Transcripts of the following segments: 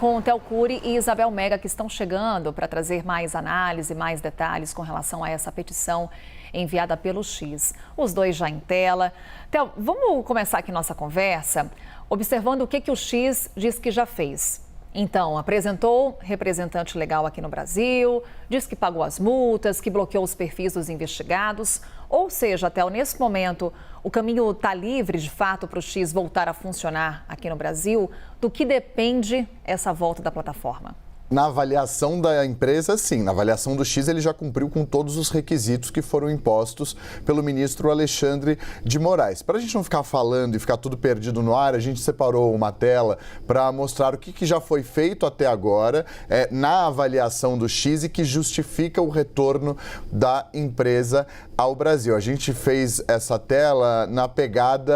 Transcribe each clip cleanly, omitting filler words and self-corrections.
com Theo Cury e Isabel Mega, que estão chegando para trazer mais análise, mais detalhes com relação a essa petição enviada pelo X. Os dois já em tela. Theo, vamos começar aqui nossa conversa observando o que o X diz que já fez. Então, apresentou representante legal aqui no Brasil, diz que pagou as multas, que bloqueou os perfis dos investigados. Ou seja, Theo, nesse momento, o caminho está livre, de fato, para o X voltar a funcionar aqui no Brasil? Do que depende essa volta da plataforma? Na avaliação da empresa, sim. Na avaliação do X, ele já cumpriu com todos os requisitos que foram impostos pelo ministro Alexandre de Moraes. Para a gente não ficar falando e ficar tudo perdido no ar, a gente separou uma tela para mostrar o que já foi feito até agora na avaliação do X e que justifica o retorno da empresa ao Brasil. A gente fez essa tela na pegada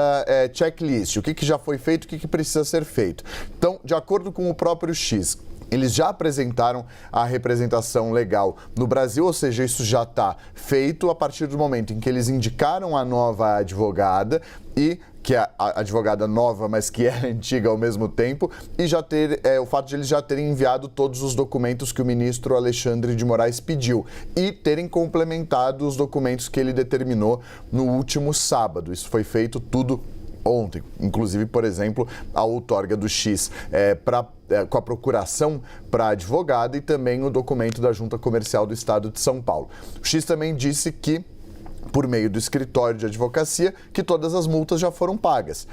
checklist. O que já foi feito, o que precisa ser feito. Então, de acordo com o próprio X, eles já apresentaram a representação legal no Brasil, ou seja, isso já está feito a partir do momento em que eles indicaram a nova advogada e que é a advogada nova, mas que é antiga ao mesmo tempo, e já o fato de eles já terem enviado todos os documentos que o ministro Alexandre de Moraes pediu e terem complementado os documentos que ele determinou no último sábado. Isso foi feito tudo ontem, inclusive, por exemplo, a outorga do X com a procuração para advogada e também o documento da Junta Comercial do Estado de São Paulo. O X também disse que, por meio do escritório de advocacia, que todas as multas já foram pagas.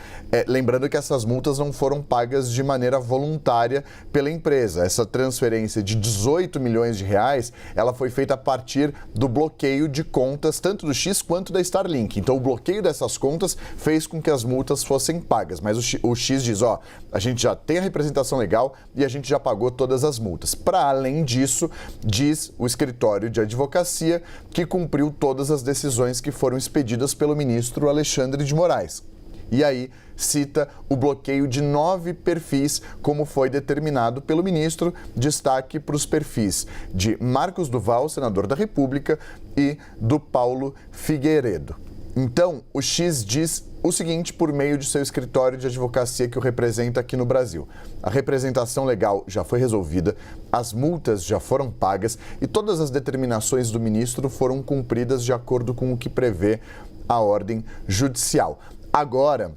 Lembrando que essas multas não foram pagas de maneira voluntária pela empresa. Essa transferência de 18 milhões de reais, ela foi feita a partir do bloqueio de contas, tanto do X quanto da Starlink. Então, o bloqueio dessas contas fez com que as multas fossem pagas. Mas o X diz, a gente já tem a representação legal e a gente já pagou todas as multas. Para além disso, diz o escritório de advocacia que cumpriu todas as decisões que foram expedidas pelo ministro Alexandre de Moraes. E aí cita o bloqueio de 9 perfis, como foi determinado pelo ministro, destaque para os perfis de Marcos Duval, senador da República, e do Paulo Figueiredo. Então, o X diz o seguinte por meio de seu escritório de advocacia que o representa aqui no Brasil. A representação legal já foi resolvida, as multas já foram pagas e todas as determinações do ministro foram cumpridas de acordo com o que prevê a ordem judicial. Agora,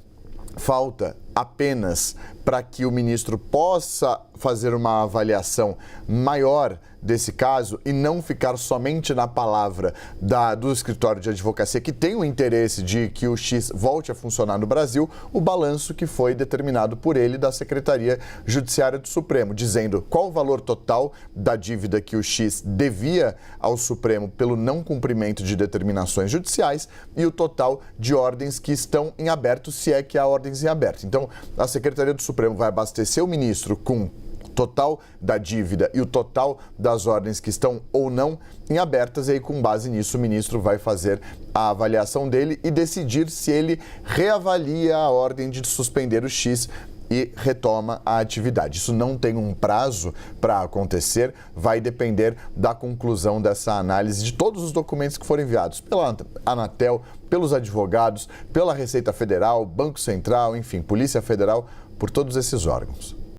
falta apenas para que o ministro possa fazer uma avaliação maior desse caso e não ficar somente na palavra do escritório de advocacia, que tem o interesse de que o X volte a funcionar no Brasil, o balanço que foi determinado por ele da Secretaria Judiciária do Supremo, dizendo qual o valor total da dívida que o X devia ao Supremo pelo não cumprimento de determinações judiciais e o total de ordens que estão em aberto, se é que há ordens em aberto. Então, a Secretaria do Supremo vai abastecer o ministro com total da dívida e o total das ordens que estão ou não em abertas, e aí com base nisso o ministro vai fazer a avaliação dele e decidir se ele reavalia a ordem de suspender o X e retoma a atividade. Isso não tem um prazo para acontecer, vai depender da conclusão dessa análise de todos os documentos que foram enviados pela Anatel, pelos advogados, pela Receita Federal, Banco Central, enfim, Polícia Federal, por todos esses órgãos.